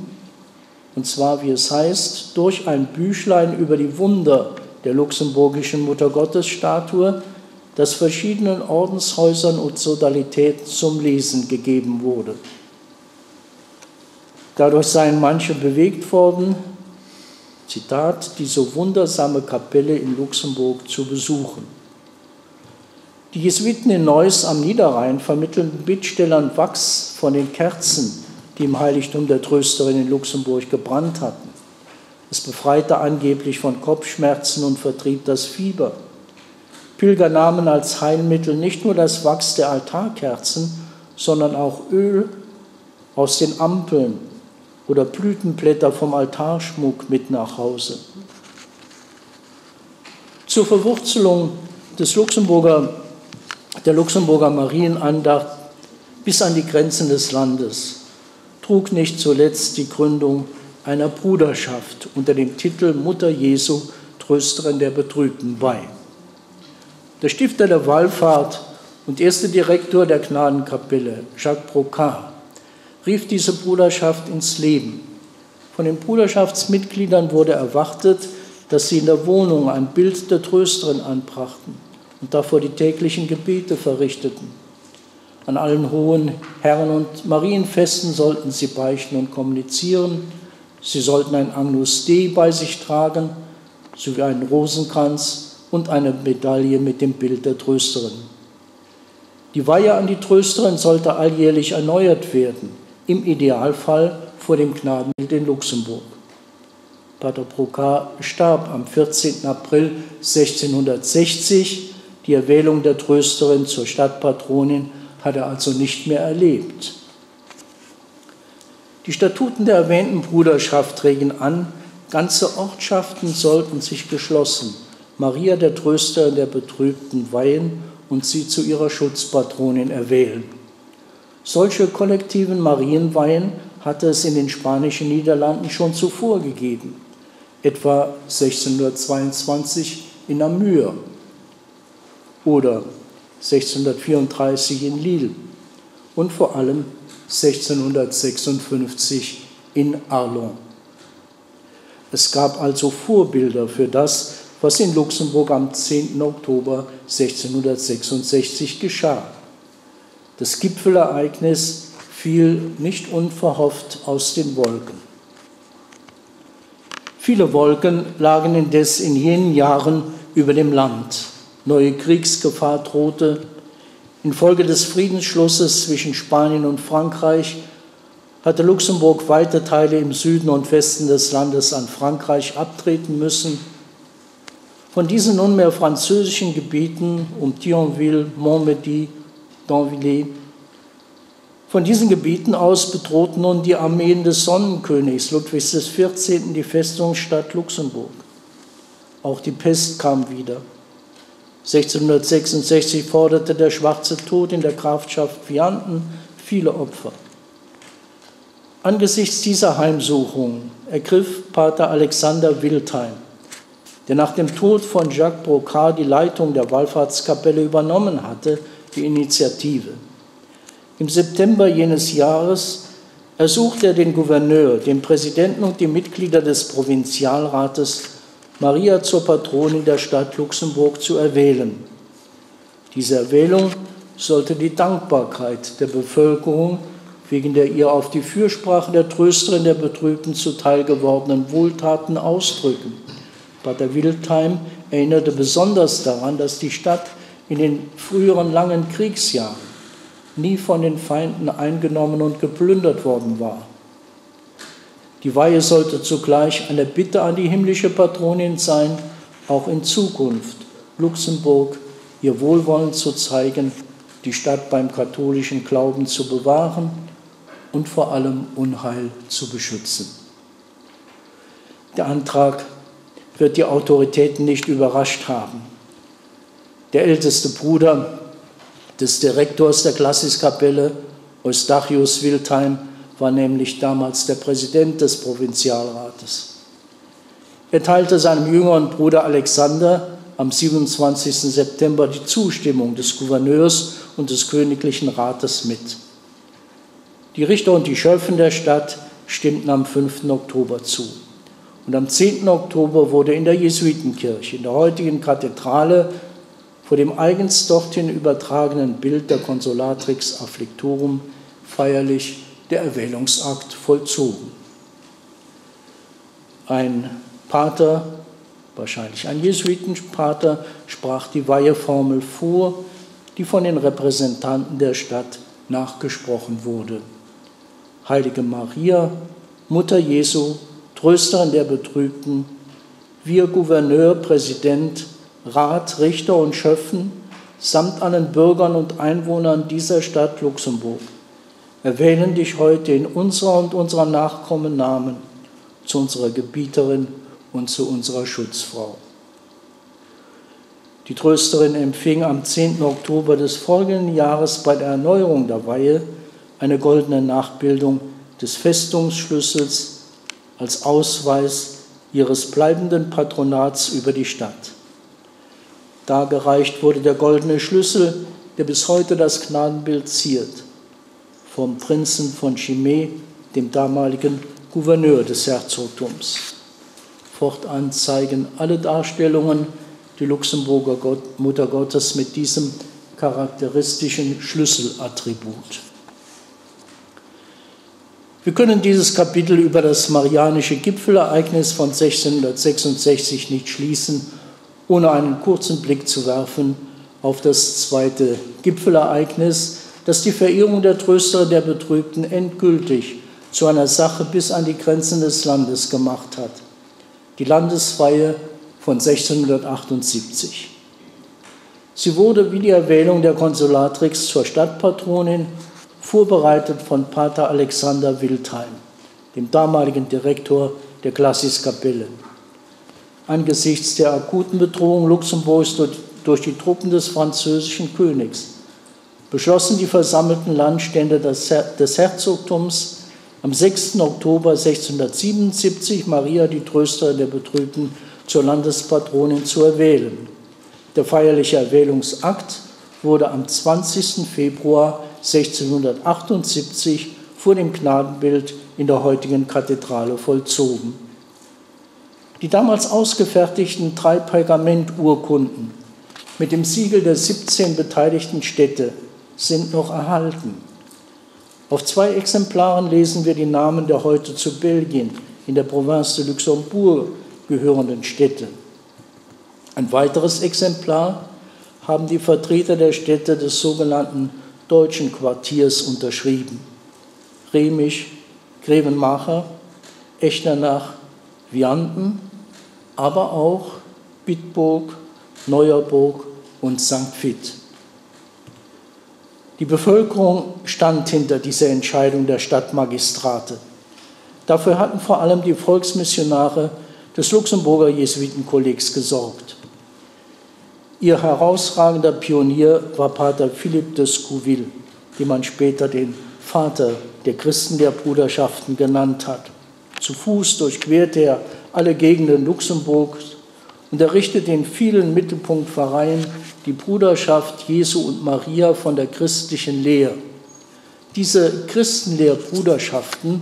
und zwar, wie es heißt, durch ein Büchlein über die Wunder der luxemburgischen Muttergottesstatue, das verschiedenen Ordenshäusern und Sodalitäten zum Lesen gegeben wurde. Dadurch seien manche bewegt worden, Zitat, diese wundersame Kapelle in Luxemburg zu besuchen. Die Jesuiten in Neuss am Niederrhein vermittelten Bittstellern Wachs von den Kerzen, die im Heiligtum der Trösterin in Luxemburg gebrannt hatten. Es befreite angeblich von Kopfschmerzen und vertrieb das Fieber. Pilger nahmen als Heilmittel nicht nur das Wachs der Altarkerzen, sondern auch Öl aus den Ampeln oder Blütenblätter vom Altarschmuck mit nach Hause. Zur Verwurzelung der Luxemburger Marienandacht bis an die Grenzen des Landes trug nicht zuletzt die Gründung einer Bruderschaft unter dem Titel Mutter Jesu, Trösterin der Betrübten bei. Der Stifter der Wallfahrt und erste Direktor der Gnadenkapelle, Jacques Brocard, rief diese Bruderschaft ins Leben. Von den Bruderschaftsmitgliedern wurde erwartet, dass sie in der Wohnung ein Bild der Trösterin anbrachten und davor die täglichen Gebete verrichteten. An allen hohen Herren- und Marienfesten sollten sie beichten und kommunizieren. Sie sollten ein Agnus Dei bei sich tragen, sowie einen Rosenkranz und eine Medaille mit dem Bild der Trösterin. Die Weihe an die Trösterin sollte alljährlich erneuert werden, im Idealfall vor dem Gnadenbild in Luxemburg. Pater Brocard starb am 14. April 1660. Die Erwählung der Trösterin zur Stadtpatronin hat er also nicht mehr erlebt. Die Statuten der erwähnten Bruderschaft regen an, ganze Ortschaften sollten sich geschlossen Maria der Trösterin der Betrübten weihen und sie zu ihrer Schutzpatronin erwählen. Solche kollektiven Marienweihen hatte es in den spanischen Niederlanden schon zuvor gegeben, etwa 1622 in Namur oder 1634 in Lille und vor allem 1656 in Arlon. Es gab also Vorbilder für das, was in Luxemburg am 10. Oktober 1666 geschah. Das Gipfelereignis fiel nicht unverhofft aus den Wolken. Viele Wolken lagen indes in jenen Jahren über dem Land. Neue Kriegsgefahr drohte. Infolge des Friedensschlusses zwischen Spanien und Frankreich hatte Luxemburg weite Teile im Süden und Westen des Landes an Frankreich abtreten müssen. Von diesen nunmehr französischen Gebieten um Thionville, Montmedy, Danvillers, von diesen Gebieten aus bedrohten nun die Armeen des Sonnenkönigs Ludwigs XIV. Die Festungsstadt Luxemburg. Auch die Pest kam wieder. 1666 forderte der Schwarze Tod in der Grafschaft Vianden viele Opfer. Angesichts dieser Heimsuchung ergriff Pater Alexander Wildheim, der nach dem Tod von Jacques Brocard die Leitung der Wallfahrtskapelle übernommen hatte, die Initiative. Im September jenes Jahres ersuchte er den Gouverneur, den Präsidenten und die Mitglieder des Provinzialrates, Maria zur Patronin der Stadt Luxemburg zu erwählen. Diese Erwählung sollte die Dankbarkeit der Bevölkerung wegen der ihr auf die Fürsprache der Trösterin der Betrübten zuteil gewordenen Wohltaten ausdrücken. Pater Wildheim erinnerte besonders daran, dass die Stadt in den früheren langen Kriegsjahren nie von den Feinden eingenommen und geplündert worden war. Die Weihe sollte zugleich eine Bitte an die himmlische Patronin sein, auch in Zukunft Luxemburg ihr Wohlwollen zu zeigen, die Stadt beim katholischen Glauben zu bewahren und vor allem Unheil zu beschützen. Der Antrag wird die Autoritäten nicht überrascht haben. Der älteste Bruder des Direktors der Glassiskapelle, Eustachius Wildheim, war nämlich damals der Präsident des Provinzialrates. Er teilte seinem jüngeren Bruder Alexander am 27. September die Zustimmung des Gouverneurs und des Königlichen Rates mit. Die Richter und die Schöffen der Stadt stimmten am 5. Oktober zu. Und am 10. Oktober wurde in der Jesuitenkirche, in der heutigen Kathedrale, vor dem eigens dorthin übertragenen Bild der Consolatrix Afflictorum feierlich der Erwählungsakt vollzogen. Ein Pater, wahrscheinlich ein Jesuitenpater, sprach die Weiheformel vor, die von den Repräsentanten der Stadt nachgesprochen wurde. Heilige Maria, Mutter Jesu, Trösterin der Betrübten, wir Gouverneur, Präsident, Rat, Richter und Schöffen samt allen Bürgern und Einwohnern dieser Stadt Luxemburg erwählen dich heute in unserer und unserer Nachkommen Namen zu unserer Gebieterin und zu unserer Schutzfrau. Die Trösterin empfing am 10. Oktober des folgenden Jahres bei der Erneuerung der Weihe eine goldene Nachbildung des Festungsschlüssels als Ausweis ihres bleibenden Patronats über die Stadt. Dargereicht wurde der goldene Schlüssel, der bis heute das Gnadenbild ziert, vom Prinzen von Chimay, dem damaligen Gouverneur des Herzogtums. Fortan zeigen alle Darstellungen die Luxemburger Mutter Gottes mit diesem charakteristischen Schlüsselattribut. Wir können dieses Kapitel über das marianische Gipfelereignis von 1666 nicht schließen, ohne einen kurzen Blick zu werfen auf das zweite Gipfelereignis, das die Verehrung der Trösterin der Betrübten endgültig zu einer Sache bis an die Grenzen des Landes gemacht hat: die Landesweihe von 1678. Sie wurde wie die Erwählung der Konsulatrix zur Stadtpatronin vorbereitet von Pater Alexander Wildheim, dem damaligen Direktor der Glassiskapelle. Angesichts der akuten Bedrohung Luxemburgs durch die Truppen des französischen Königs beschlossen die versammelten Landstände des Herzogtums am 6. Oktober 1677 Maria, die Trösterin der Betrübten, zur Landespatronin zu erwählen. Der feierliche Erwählungsakt wurde am 20. Februar 1678 vor dem Gnadenbild in der heutigen Kathedrale vollzogen. Die damals ausgefertigten 3 Pergamenturkunden mit dem Siegel der 17 beteiligten Städte sind noch erhalten. Auf 2 Exemplaren lesen wir die Namen der heute zu Belgien in der Province de Luxembourg gehörenden Städte. Ein weiteres Exemplar haben die Vertreter der Städte des sogenannten deutschen Quartiers unterschrieben: Remisch, Grevenmacher, Echternach, Vianden, aber auch Bitburg, Neuerburg und St. Vith. Die Bevölkerung stand hinter dieser Entscheidung der Stadtmagistrate. Dafür hatten vor allem die Volksmissionare des Luxemburger Jesuitenkollegs gesorgt. Ihr herausragender Pionier war Pater Philippe de Scouville, den man später den Vater der Christenlehrbruderschaften genannt hat. Zu Fuß durchquerte er alle Gegenden Luxemburgs und errichtete in vielen Mittelpunktpfarreien die Bruderschaft Jesu und Maria von der christlichen Lehre. Diese Christenlehrbruderschaften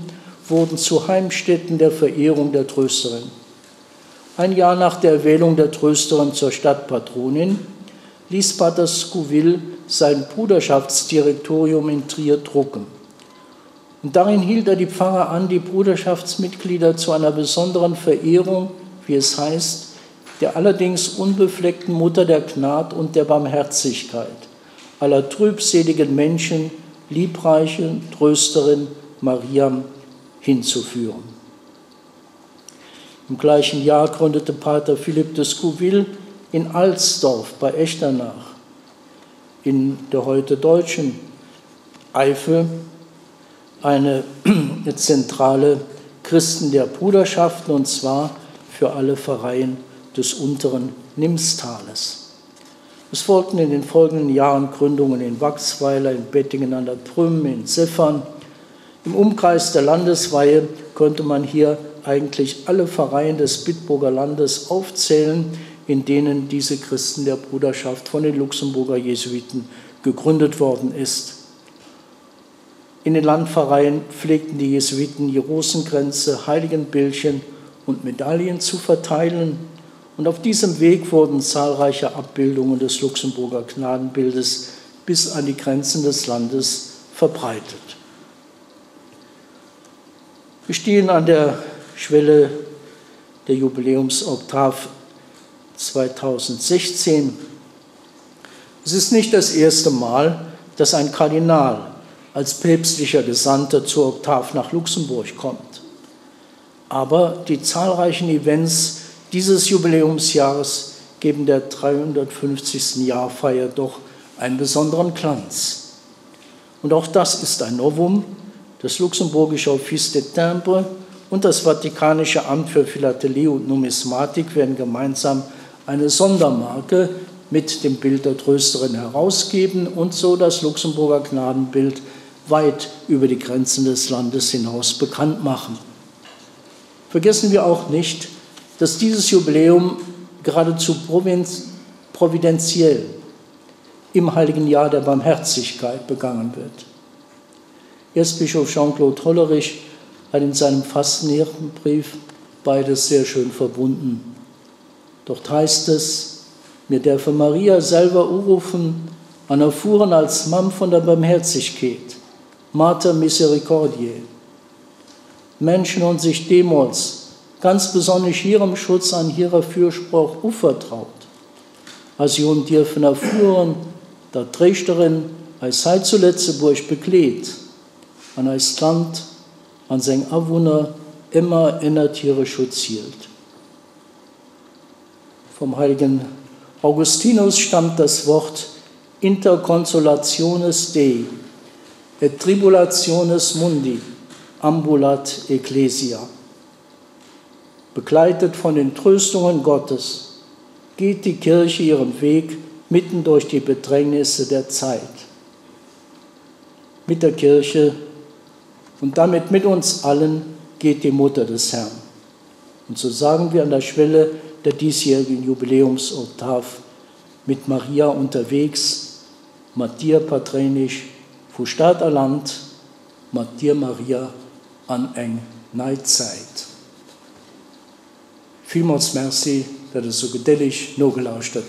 wurden zu Heimstätten der Verehrung der Trösterin. Ein Jahr nach der Erwählung der Trösterin zur Stadtpatronin ließ Pater Scouville sein Bruderschaftsdirektorium in Trier drucken. Und darin hielt er die Pfarrer an, die Bruderschaftsmitglieder zu einer besonderen Verehrung, wie es heißt, der allerdings unbefleckten Mutter der Gnade und der Barmherzigkeit aller trübseligen Menschen, liebreiche Trösterin Mariam, hinzuführen. Im gleichen Jahr gründete Pater Philippe de Scouville in Alsdorf bei Echternach in der heute deutschen Eifel eine zentrale Christenlehrbruderschaften, und zwar für alle Pfarreien des unteren Nimstales. Es folgten in den folgenden Jahren Gründungen in Wachsweiler, in Bettingen an der Prüm, in Seffern. Im Umkreis der Landesweihe könnte man hier eigentlich alle Pfarreien des Bitburger Landes aufzählen, in denen diese Christenlehrbruderschaft von den Luxemburger Jesuiten gegründet worden ist. In den Landpfarreien pflegten die Jesuiten die Rosenkränze, Heiligenbildchen und Medaillen zu verteilen, und auf diesem Weg wurden zahlreiche Abbildungen des Luxemburger Gnadenbildes bis an die Grenzen des Landes verbreitet. Wir stehen an der Schwelle der Jubiläumsoktav 2016. Es ist nicht das erste Mal, dass ein Kardinal als päpstlicher Gesandter zur Oktav nach Luxemburg kommt. Aber die zahlreichen Events dieses Jubiläumsjahres geben der 350. Jahrfeier doch einen besonderen Glanz. Und auch das ist ein Novum. Das luxemburgische Office des Timbres und das Vatikanische Amt für Philatelie und Numismatik werden gemeinsam eine Sondermarke mit dem Bild der Trösterin herausgeben und so das Luxemburger Gnadenbild weit über die Grenzen des Landes hinaus bekannt machen. Vergessen wir auch nicht, dass dieses Jubiläum geradezu providentiell im Heiligen Jahr der Barmherzigkeit begangen wird. Erzbischof Jean-Claude Hollerich hat in seinem Fastenehrenbrief beides sehr schön verbunden. Dort heißt es: Mir dürfe Maria selber urufen, an erfuhren als Mam von der Barmherzigkeit, Mater Misericordiae. Menschen und sich Demos, ganz besonders ihrem Schutz an ihrer Fürspruch uvertraut, als sie und dürfen erfuhren, der Trächterin als Heil zu Letzeburg beklebt, an als Land, an sein Abwohner immer innert ihre Schutz hielt. Vom heiligen Augustinus stammt das Wort Interconsolationes Dei et tribulationes mundi ambulat ecclesia. Begleitet von den Tröstungen Gottes geht die Kirche ihren Weg mitten durch die Bedrängnisse der Zeit. Mit der Kirche und damit mit uns allen geht die Mutter des Herrn. Und so sagen wir an der Schwelle der diesjährigen Jubiläumsoktav mit Maria unterwegs, mit dir patrenisch, fu Staat Land, mit dir Maria an eng Neidzeit. Vielmals merci, dass es so gedellig nur gelauscht hat.